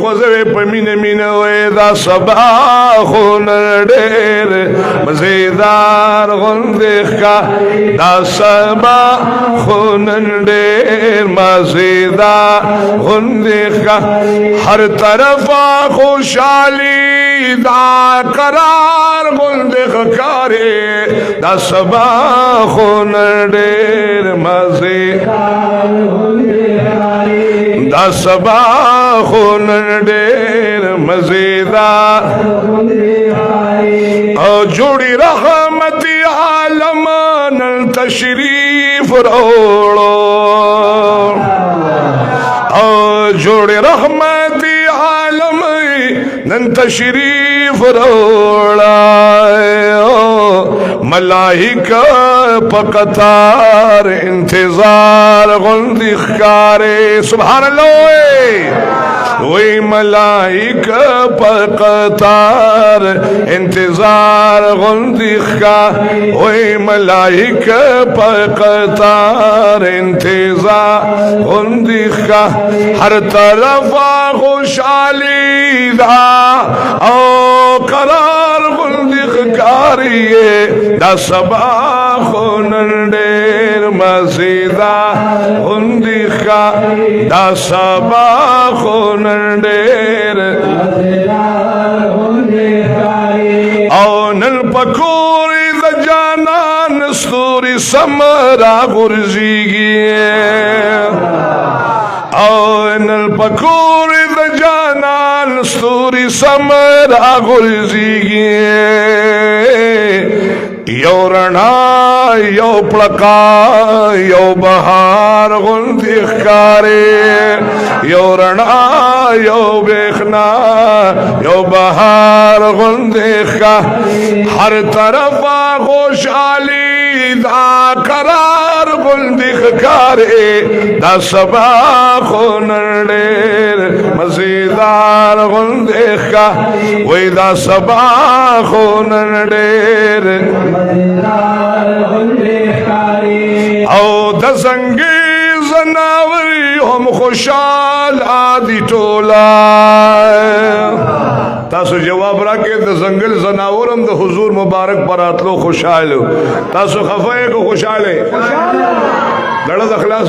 خوزوی پمین مینوی دا سبا خون ډیر مزیدار غندخ کا دا سبا خون ډیر مزیدار غندخ کا ہر طرف خوشحالی دا قرار غندخ کارے دا سبا خون ډیر مزیدار دا سبا خون ډیر مزیدار او جوڑی رحمتی عالم نن تشریف روڑو او جوڑی رحمتی عالم نن تشریف روڑا ملائکہ پقطار انتظار غندی خکارے سبحان اللہ وی ملائکہ پقطار انتظار غندی خکار وی ملائکہ پقطار انتظار غندی خکار ہر طرف خوشحالی دا او قرار غندی خکاریے دا سبا خونن ډیر مزیدار غندی خکار دا سبا خونن ډیر مزیدار غندی خکاری او نن پکوری د جانان ستوری سمرا غرزیگی او نن پکوری د جانان ستوری سمرا غرزیگی یو رڼا یو پړکا یو بهار غندی ښکارې یو رڼا یو برېښنا یو بهار غندی ښکارې هر طرفه خوشحالي دا قرار غندی ښکارې دا سبا خو نن ډېر مزیدار غندی ښکارې وایي دا سبا خو نن ډېر او د زنګي زناوري هم خوشحال عادي ټولا تاسو جواب راکې د زنګل زناورم د حضور مبارک براتلو خوشحال تاسو خفه کو خوشاله دړه د اخلاص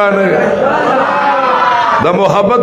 را نه د محبت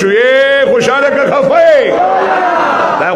شوې خوشاله که خفه دا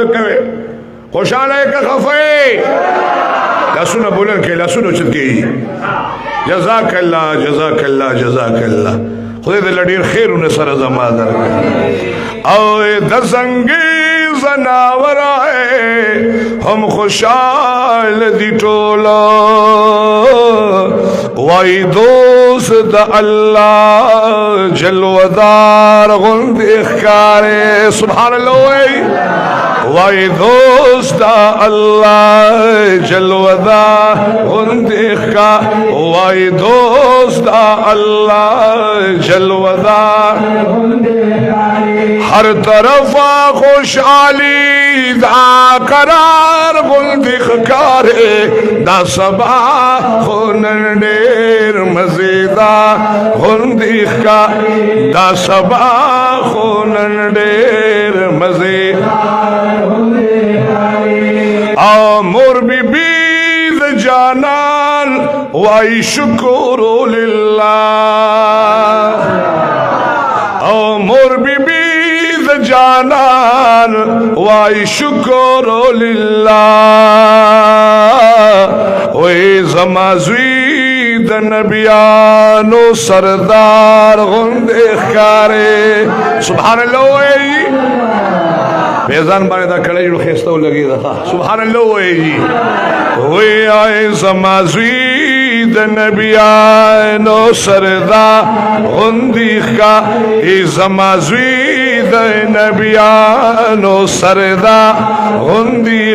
وکوي خوشاله که خفه لاسونه بولن کې لاسونه چت کې جزاک الله جزاک الله جزاک الله خدای دې لډیر خیرونه سره زما در او د زنګي زناور هم خوشال دي ټولا وای دوست د الله جلودار غند اخکار سبحان الله وای دوست الله جلودار غند اخکار وای دوست الله جلودار ہر طرف خوشحالی دا قرار غند اخکار دا سبا خونن ډیر مزیدار غند اخکار دا سبا خونن ډیر مزیدار او مور بی بی د جانان وای شکر لله او مور بی بی د جانان وای شکر لله وای زمازوی د نبیانو سردار غند اخکارې سبحان الله وای بیزان باندې دا کړه جوړ خسته ولګي دا سبحان الله وای وای ای زمازوی د نبیانو سردار غندی کا ای زمازوی د نبیانو سردار غندی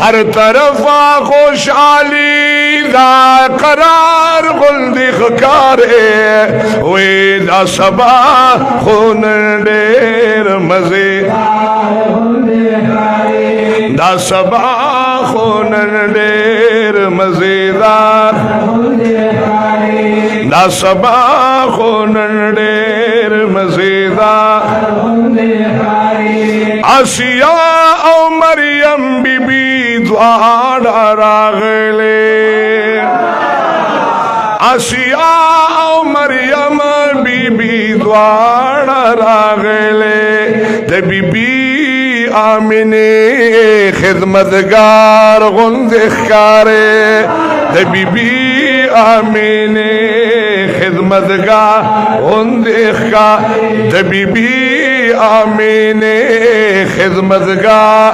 ہر طرف خوشحالی دا قرار غندی خکارے وی دا سبا خون ډیر مزے دا سبا خون ډیر مزیدار دا دا سبا خو نن ډېر مزیدار آسیا او مریم بی بی دواړه راغلې آسیا او مریم بی بی دواړه راغلې د بی بی آمینه خدمتگار غوندې ښکارې د بی بی آمینه خدمتگار غوندې ښکارې د بی بی آمینه خدمتگار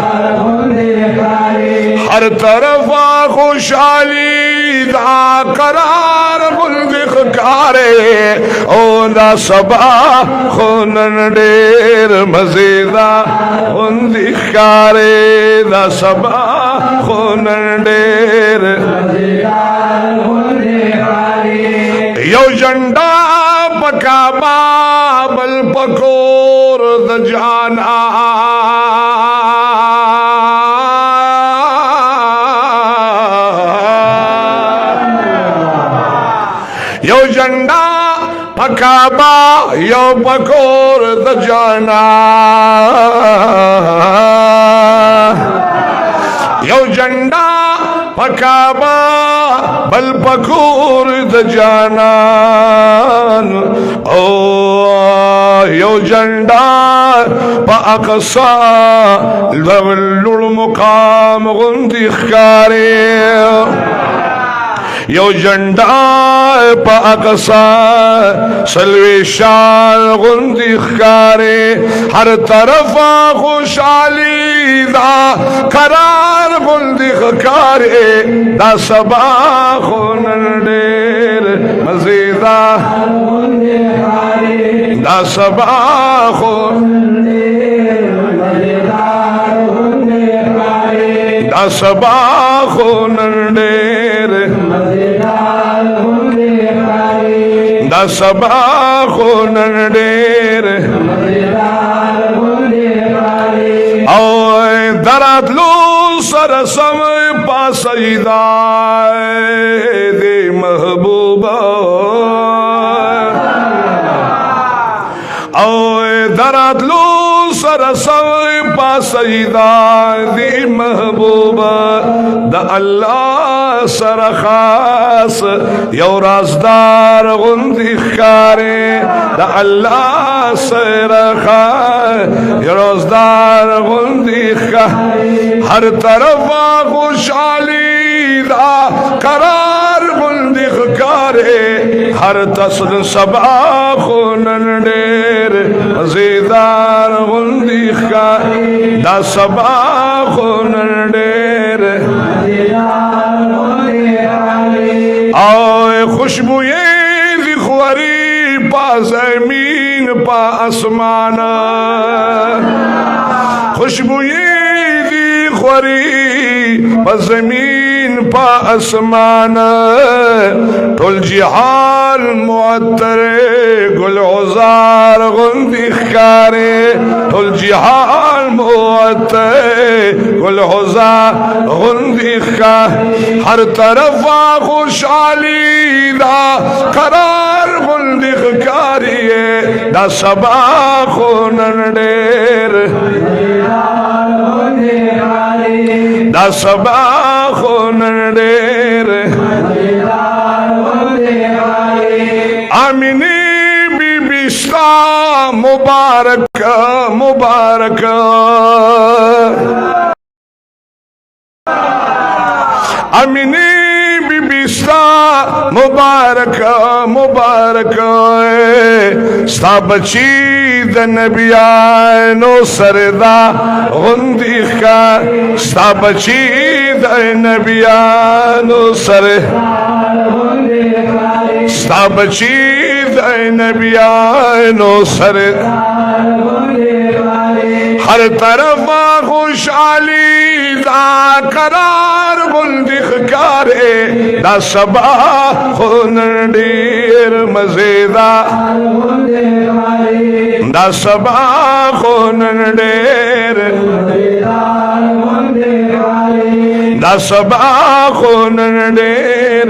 ہر طرف خوشحالی دا قرار غوندې ښکارې او دا سبا خو نن ډېر مزیدار غوندې ښکارې دا سبا خو نن ډېر یو جنډا په کعبه بل په کور د جانا یو جنډا په کعبه یو په کور د جانا یو جنډا په کعبه بل په کور د جانان او یو جنډا په اقصا لوړ مقام غوندې ښکارې یو جنډا په اقصا سلوي شال غوندې ښکارې هر طرفه خوشحالي دا قرار غوندې ښکارې دا سبا خو نن ډېر مزیدار دا سبا خو دا سبا خو نن ډېر دا سبا خو نن ډېر او دراتلو سره سم پاسیدا دې محبوبا او دراتلو سره سم پاسیدا دې محبوبا د الله سره خاص یو رازدار غوندې ښکارې د الله سره خاص یو رازدار غوندې ښکارې هر طرفه خوشحالي دا قرار غوندې ښکارې هر تصل سبا خو نن ډېر مزیدار غوندې ښکارې دا سبا خو نن ډېر او خوشبوئے دی خوری پا زمین پا اسمان خوشبوئے دی خوری پا زمین پا اسمان ټول جهان معطر گل عزار غوندې ښکارې ټول جهان معطر گل عزار غوندې ښکارې هر طرفه خوشحالي دا قرار غوندې ښکارې دا سبا خو نن ډېر دا سبا خو نن ډېر آمینه بی بی ستا مبارک مبارک آمینه بی بی ستا مبارک مبارک ستا بچی د نبیانو سردا غوندې ښکارې ستا بچی د نبیانو ستا بچی د نبیانو ہر طرف خوشحالی دا قرار غوندې ښکارې دا سبا خو نن ډېر مزیدار دا سبا خو نن ډېر دا سبا خو نن ډېر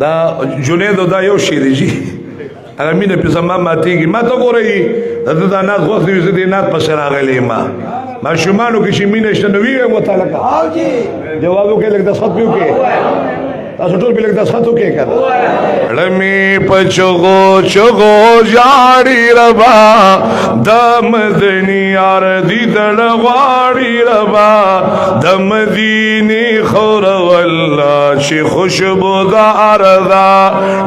دا جنید دا یو شیر جی اگر مینه پی زمان ماتیگی ما تا گو رئی دا نات وقت ویزه دی نات پس راغلی ما شمانو کشی مینه شنوی گئی مطالقه جوابو که لگ دست خط پیو که تاسو ټول په لګ د ساتو کې کړ لمی پچغو چغو جاړي ربا د مدني یار دي دل غواړي ربا د مديني خور والله شي خوشبودار دا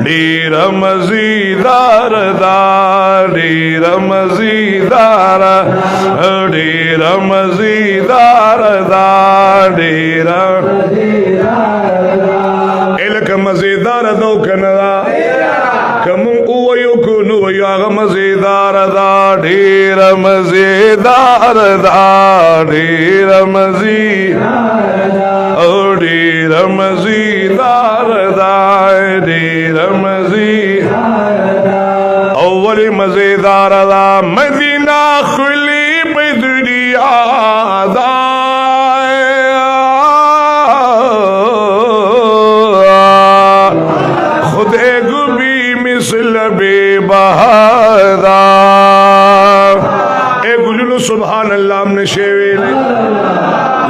ډیر مزیدار دا ډیر مزیدار ډیر مزیدار دا ډیر الکه مزیدار دو کنه کم او یو کو نو یو هغه مزیدار دا ډیر مزیدار دا ډیر مزیدار او ډیر مزیدار دا ډیر مزیدار اول مزیدار دا مدینہ خلی په دنیا دا سبحان اللہ ہم نے شیویلے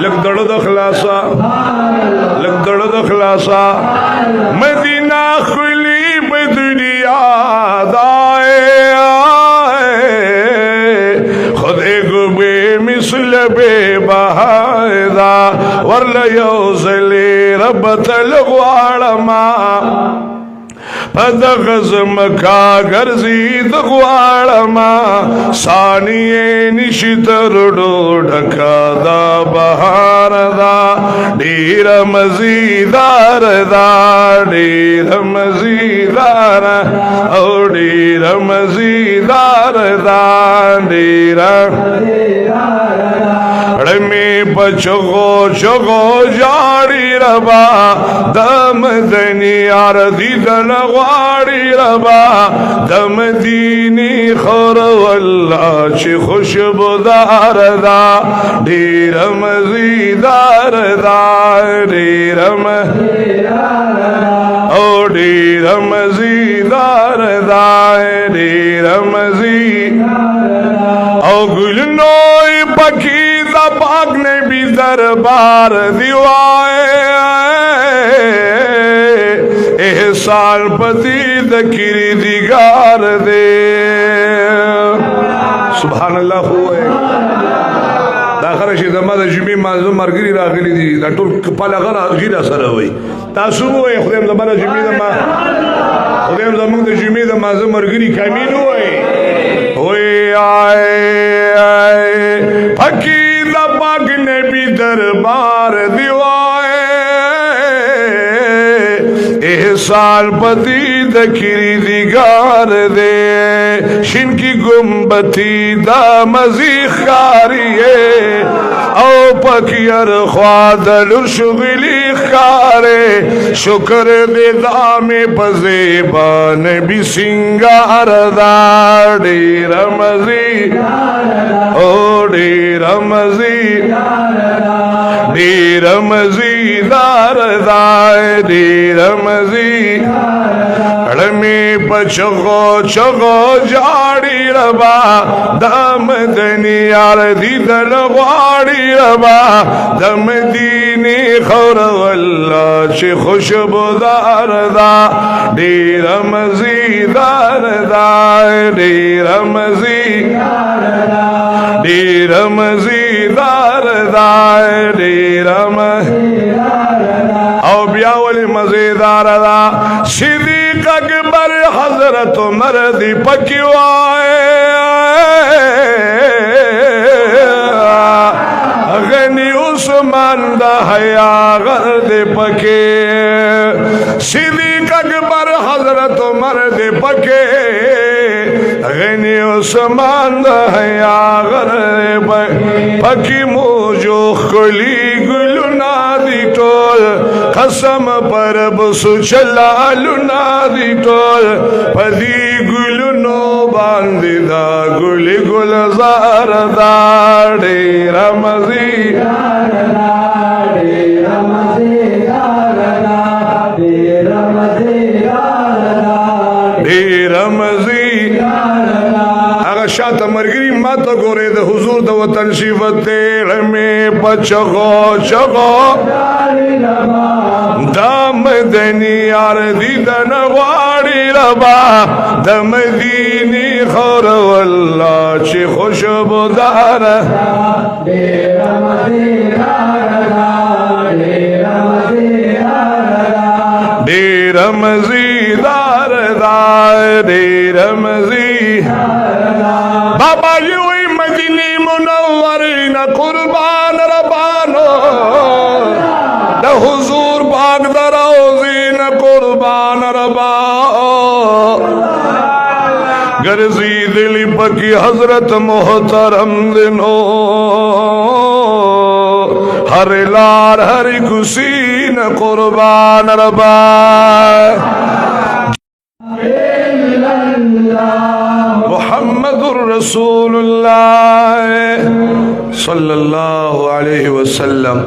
لگ دڑو دا خلاصا لگ دڑو دا خلاصا مدینہ خلی پہ دنیا دائے خود ایگو بے مثل بے بہائدہ ورلیو زلی رب تلغوارما پدغز مکا گرزید غوارما ثانیے نشتر ڈوڑکا دا بہار دا دیر مزیدار دا دیر مزیدار او دیر مزیدار دا دیر رمی پچگو چگو جاری ربا دم دنی آردی دلغواری ربا دم دینی خور والله چی خوشبودار دا دیر مزیدار دا دیر او دیر مزیدار دا دیر مزیدار او گلنوی پکی دا پاک نبی دربار دیوائے احسان پتی دکری دیگار دے سبحان اللہ ہوئے دا خرشی زما د جمعې مازه مرګري راغلي دي دا ټول کپاله غره غیره سره وي تاسو وای خدایم زما د جمعې د ما خدایم زموږ د جمعې د مازه مرګري کامین وای فقیر دا پاک نبی دربار دیوائے احسان پتی دکری دیگار دے شن کی گمبتی دا مزیخ کاریے او پکیر خوادل شغلی خارے شکر دے دام پزیبان بی سنگار دا ڈیر مزی او ڈیر مزی ڈیر مزی دار دائے ڈیر مزی رمی پچغو چغو جاڑی ربا دم دنیار دیدن غاڑی ربا دم دینی خور واللہ چی خوشبو دار دا دیر مزی دار دا دیر مزی دیر مزی دار دا دیر مزی او بیاولی مزیدار دا صدیق اکبر حضرت مردی پکیوائے غنی عثمان دا حیا غرد پکے صدیق اکبر حضرت مردی پکے غنی عثمان دا حیا غرد پکی موجو خلی گلو نادی ٹول قسم پر بسو چلالو نادی ٹول پدی گلو نو باندی دا گلی گلزار دا ڈیر مزی ڈیر مزی اگر شاعت مرگری ماتا گورے دا حضور دا وطن شیفت تیڑ میں پچغو چغو دام دنی یار دیدن غاڑی ربا دم دینی خور واللہ چی خوشبو دار دیر مزیدار دار دیر مزید بابا یوی مدینی منورین قربان ربانو دا حضور پاک در روزین قربان ربانو گرزی دلی پکی حضرت محترم دنو ہر لار ہر کسین قربان ربا محمد رسول اللہ صلی اللہ علیہ وسلم